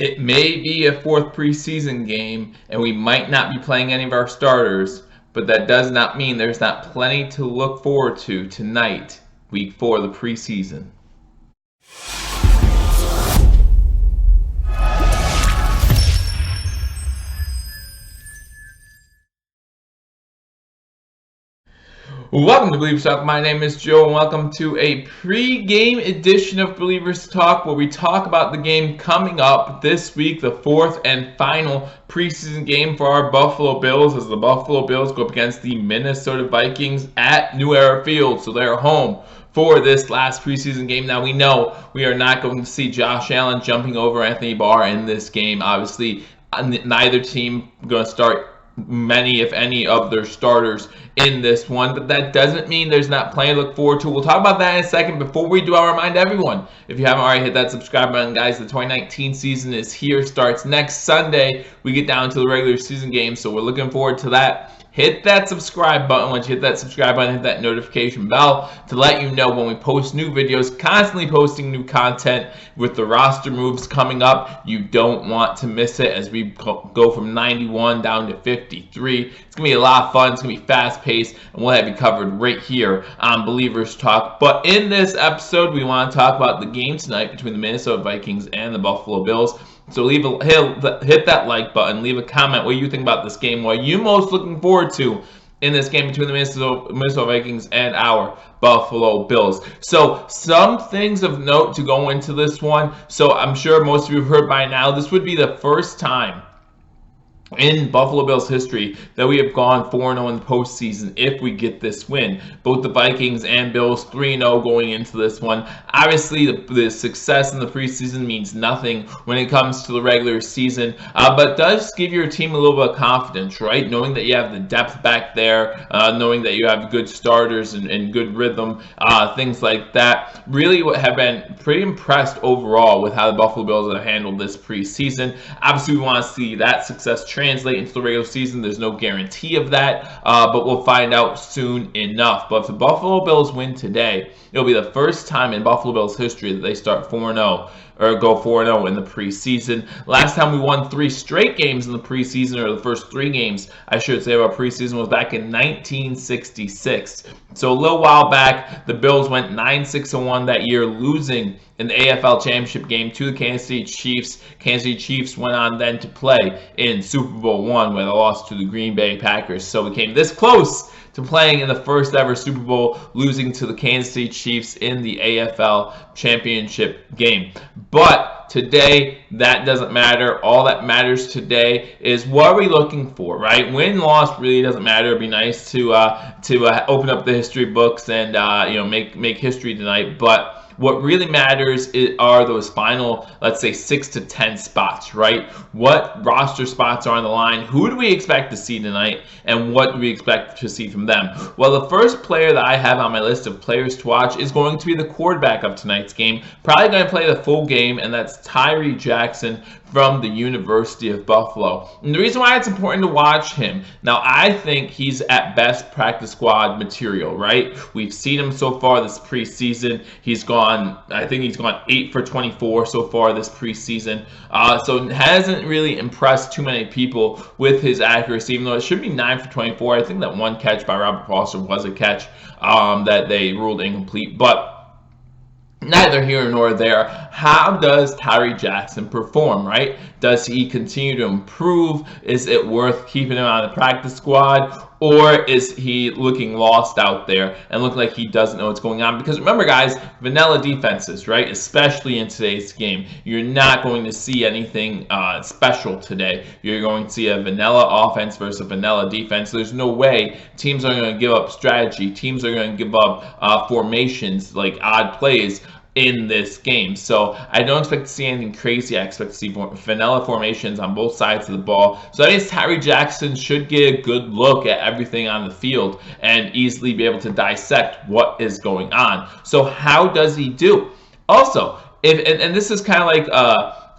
It may be a fourth preseason game, and we might not be playing any of our starters, but that does not mean there's not plenty to look forward to tonight, week 4 of the preseason. Welcome to Billievers Talk. My name is Joe, and welcome to a pre-game edition of Billievers Talk, where we talk about the game coming up this week, the fourth and final preseason game for our Buffalo Bills, as the Buffalo Bills go up against the Minnesota Vikings at New Era Field. So they're home for this last preseason game. Now, we know we are not going to see Josh Allen jumping over Anthony Barr in this game. Obviously, neither team going to start many, if any, of their starters in this one, but that doesn't mean there's not plenty to look forward to. We'll talk about that in a second. Before we do, I'll remind everyone, if you haven't already, hit that subscribe button, guys. The 2019 season is here, starts next Sunday. We get down to the regular season game, so we're looking forward to that. Hit that subscribe button. Once you hit that subscribe button, hit that notification bell to let you know when we post new videos, constantly posting new content with the roster moves coming up. You don't want to miss it as we go from 91 down to 53. It's going to be a lot of fun. It's going to be fast-paced, and we'll have you covered right here on Billievers Talk. But in this episode, we want to talk about the game tonight between the Minnesota Vikings and the Buffalo Bills. So hit that like button, leave a comment what you think about this game, what are you most looking forward to in this game between the Minnesota Vikings and our Buffalo Bills. So some things of note to go into this one. So I'm sure most of you have heard by now, this would be the first time in Buffalo Bills history that we have gone 4-0 in the postseason if we get this win. Both the Vikings and Bills 3-0 going into this one. Obviously, the success in the preseason means nothing when it comes to the regular season, but does give your team a little bit of confidence, right? Knowing that you have the depth back there, knowing that you have good starters and good rhythm, things like that. Really have been pretty impressed overall with how the Buffalo Bills have handled this preseason. Obviously, we want to see that success translate into the regular season. There's no guarantee of that, but we'll find out soon enough. But if the Buffalo Bills win today, it'll be the first time in Buffalo Bills history that they start 4-0 or go 4-0 in the preseason. Last time we won 3 straight games in the preseason, or the first 3 games, I should say, of our preseason was back in 1966. So a little while back, the Bills went 9-6-1 that year, losing in the AFL Championship game to the Kansas City Chiefs. Kansas City Chiefs went on then to play in Super Bowl I, where they lost to the Green Bay Packers. So we came this close to playing in the first ever Super Bowl, losing to the Kansas City Chiefs in the AFL Championship game. But today, that doesn't matter. All that matters today is what are we looking for, right? Win, loss really doesn't matter. It'd be nice to open up the history books and make history tonight. But what really matters are those final, let's say, 6 to 10 spots, right? What roster spots are on the line? Who do we expect to see tonight? And what do we expect to see from them? Well, the first player that I have on my list of players to watch is going to be the quarterback of tonight's game. Probably going to play the full game, and that's Tyree Jackson from the University of Buffalo. And the reason why it's important to watch him, now I think he's at best practice squad material, right? We've seen him so far this preseason. I think he's gone 8 for 24 so far this preseason. So hasn't really impressed too many people with his accuracy, even though it should be 9 for 24. I think that one catch by Robert Foster was a catch that they ruled incomplete. But neither here nor there. How does Tyree Jackson perform, right? Does he continue to improve? Is it worth keeping him on the practice squad? Or is he looking lost out there and look like he doesn't know what's going on? Because remember, guys, vanilla defenses, right? Especially in today's game. You're not going to see anything special today. You're going to see a vanilla offense versus a vanilla defense. There's no way teams are going to give up strategy. Teams are going to give up formations, like odd plays, in this game. So I don't expect to see anything crazy. I expect to see vanilla formations on both sides of the ball. So that means Tyree Jackson should get a good look at everything on the field and easily be able to dissect what is going on. So how does he do? Also, and this is kind of like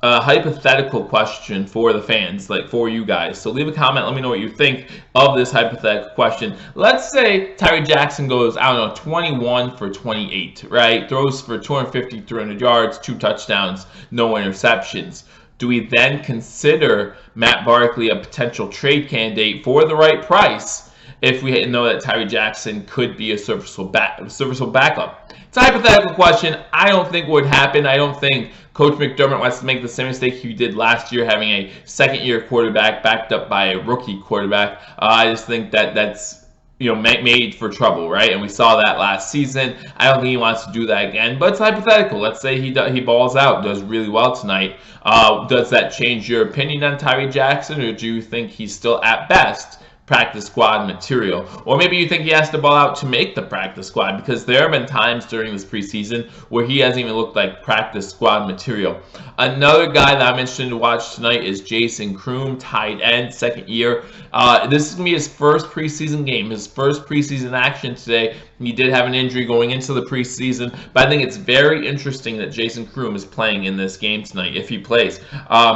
a hypothetical question for the fans, like for you guys. So leave a comment. Let me know what you think of this hypothetical question. Let's say Tyree Jackson goes, I don't know, 21 for 28, right? Throws for 250, 300 yards, 2 touchdowns, no interceptions. do we then consider Matt Barkley a potential trade candidate for the right price if we know that Tyree Jackson could be a serviceable backup? It's a hypothetical question. I don't think would happen. I don't think Coach McDermott wants to make the same mistake he did last year, having a second-year quarterback backed up by a rookie quarterback. I just think that's made for trouble, right? And we saw that last season. I don't think he wants to do that again, but it's hypothetical. Let's say he balls out, does really well tonight. Does that change your opinion on Tyree Jackson, or do you think he's still at best practice squad material? Or maybe you think he has to ball out to make the practice squad, because there have been times during this preseason where he hasn't even looked like practice squad material. Another guy that I'm interested to watch tonight is Jason Kroom, tight end, second year. This is going to be his first preseason game, his first preseason action today. He did have an injury going into the preseason, but I think it's very interesting that Jason Kroom is playing in this game tonight, if he plays.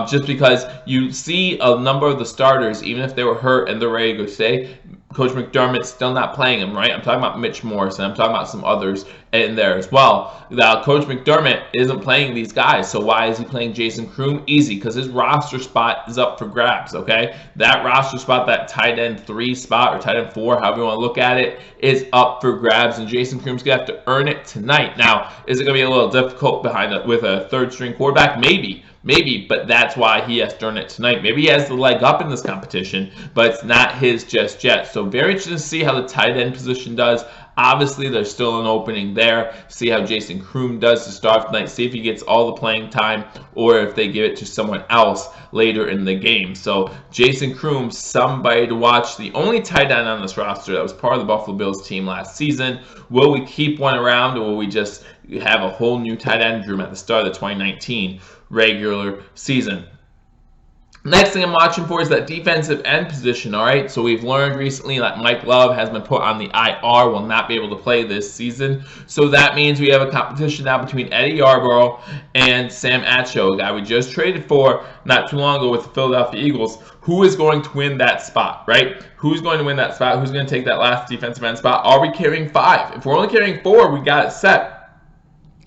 Just because you see a number of the starters, even if they were hurt and they're ready to go today, Coach McDermott's still not playing him, right? I'm talking about Mitch Morris, and I'm talking about some others in there as well. Now, Coach McDermott isn't playing these guys, so why is he playing Jason Kroom? Easy, because his roster spot is up for grabs, okay? That roster spot, that tight end 3 spot, or tight end 4, however you want to look at it, is up for grabs, and Jason Kroom's going to have to earn it tonight. Now, is it going to be a little difficult with a third-string quarterback? Maybe, but that's why he has to earn it tonight. Maybe he has the leg up in this competition, but it's not his just yet. So very interested to see how the tight end position does. Obviously, there's still an opening there. See how Jason Kroom does to start tonight. See if he gets all the playing time or if they give it to someone else later in the game. So Jason Kroom, somebody to watch. The only tight end on this roster that was part of the Buffalo Bills team last season. Will we keep one around, or will we just have a whole new tight end room at the start of the 2019 regular season? Next thing I'm watching for is that defensive end position, all right? So we've learned recently that Mike Love has been put on the IR, will not be able to play this season. So that means we have a competition now between Eddie Yarborough and Sam Acho, a guy we just traded for not too long ago with the Philadelphia Eagles. Who is going to win that spot, right? Who's going to win that spot? Who's going to take that last defensive end spot? Are we carrying 5? If we're only carrying 4, we got it set.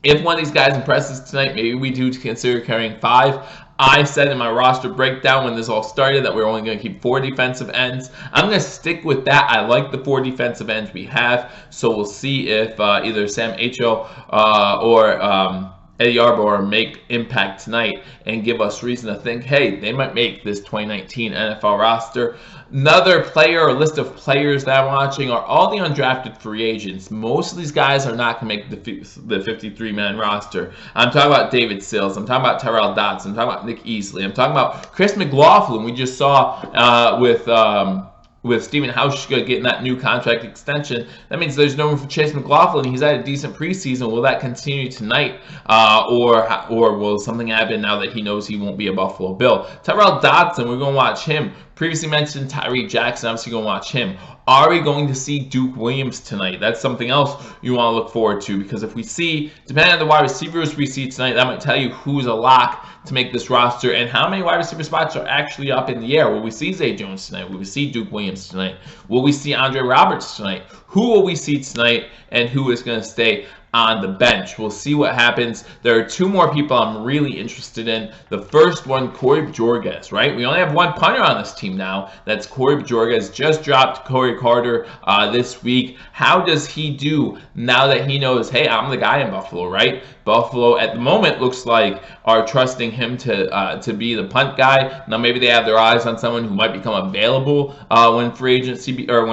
If one of these guys impresses tonight, maybe we do consider carrying 5. I said in my roster breakdown when this all started that we're only going to keep 4 defensive ends. I'm going to stick with that. I like the 4 defensive ends we have, so we'll see if either Sam Acho or Eddie Yarborough make impact tonight and give us reason to think, hey, they might make this 2019 NFL roster. Another player or list of players that I'm watching are all the undrafted free agents. Most of these guys are not going to make the 53-man roster. I'm talking about David Sills. I'm talking about Tyrell Dodson. I'm talking about Nick Easley. I'm talking about Chris McLaughlin. We just saw with Stephen Hauschka getting that new contract extension. That means there's no room for Chase McLaughlin. He's had a decent preseason. Will that continue tonight? Or will something happen now that he knows he won't be a Buffalo Bill? Tyrell Dodson, we're going to watch him. Previously mentioned Tyree Jackson, obviously going to watch him. Are we going to see Duke Williams tonight? That's something else you want to look forward to, because if we see, depending on the wide receivers we see tonight, that might tell you who's a lock to make this roster and how many wide receiver spots are actually up in the air. Will we see Zay Jones tonight? Will we see Duke Williams tonight? Will we see Andre Roberts tonight? Who will we see tonight, and who is going to stay on the bench? We'll see what happens. There are 2 more people I'm really interested in. The first one, Corey Bajorges, right? We only have 1 punter on this team now. That's Corey Bajorges. Just dropped Corey Carter this week. How does he do now that he knows, hey, I'm the guy in Buffalo, right? Buffalo at the moment looks like are trusting him to be the punt guy. Now maybe they have their eyes on someone who might become available when free agency or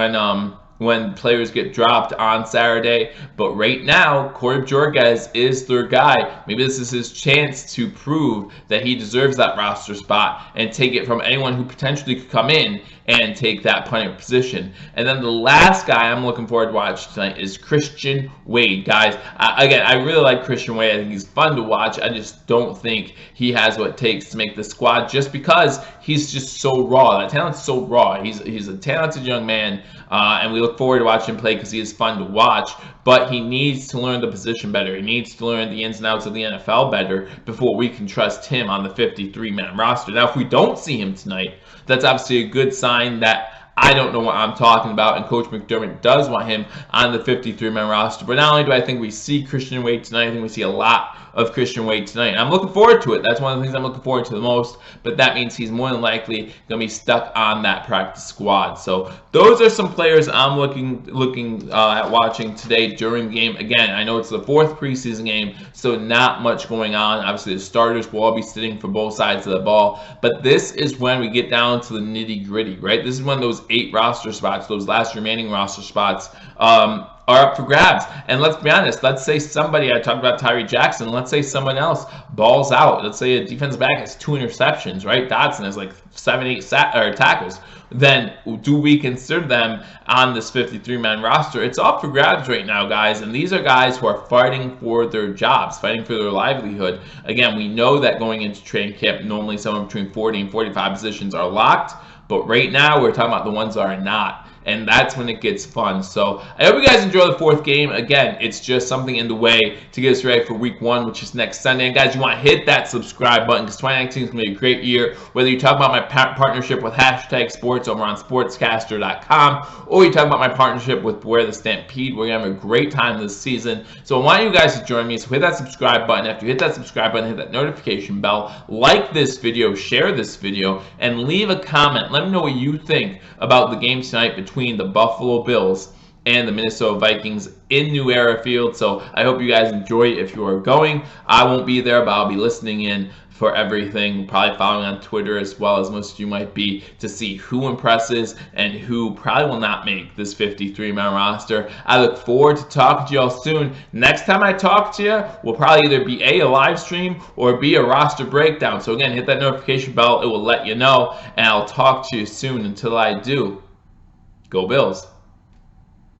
when players get dropped on Saturday. But right now, Corey Bajorges is their guy. Maybe this is his chance to prove that he deserves that roster spot and take it from anyone who potentially could come in and take that punting position. And then the last guy I'm looking forward to watch tonight is Christian Wade. Guys, I really like Christian Wade. I think he's fun to watch. I just don't think he has what it takes to make the squad, just because he's just so raw. That talent's so raw. He's a talented young man, and we look forward to watching him play because he is fun to watch. But he needs to learn the position better. He needs to learn the ins and outs of the NFL better before we can trust him on the 53-man roster. Now, if we don't see him tonight, that's obviously a good sign that I don't know what I'm talking about, and Coach McDermott does want him on the 53-man roster. But not only do I think we see Christian Wade tonight, I think we see a lot of Christian Wade tonight. And I'm looking forward to it. That's one of the things I'm looking forward to the most, but that means he's more than likely going to be stuck on that practice squad. So those are some players I'm looking at watching today during the game. Again, I know it's the 4th preseason game, so not much going on. Obviously, the starters will all be sitting for both sides of the ball, but this is when we get down to the nitty-gritty, right? This is when those 8 roster spots, those last remaining roster spots, are up for grabs. And let's be honest, let's say somebody, I talked about Tyree Jackson, let's say someone else balls out. Let's say a defensive back has 2 interceptions, right? Dotson has like 7-8 tackles. Then do we consider them on this 53-man roster? It's up for grabs right now, guys, and these are guys who are fighting for their jobs, fighting for their livelihood. Again, we know that going into training camp, normally somewhere between 40 and 45 positions are locked, but right now we're talking about the ones that are not. And that's when it gets fun. So I hope you guys enjoy the 4th game. Again, it's just something in the way to get us ready for week 1, which is next Sunday. And guys, you want to hit that subscribe button because 2019 is going to be a great year. Whether you talk about my partnership with #sports over on sportscaster.com, or you talk about my partnership with Beware the Stampede, we're going to have a great time this season. So I want you guys to join me. So hit that subscribe button. After you hit that subscribe button, hit that notification bell. Like this video, share this video, and leave a comment. Let me know what you think about the game tonight between the Buffalo Bills and the Minnesota Vikings in New Era Field. So I hope you guys enjoy it if you are going. I won't be there, but I'll be listening in for everything, probably following on Twitter as well as most of you might be, to see who impresses and who probably will not make this 53-man roster. I look forward to talking to y'all soon. Next time I talk to you, will probably either be a live stream or be a roster breakdown. So again, hit that notification bell. It will let you know, and I'll talk to you soon. Until I do, go Bills.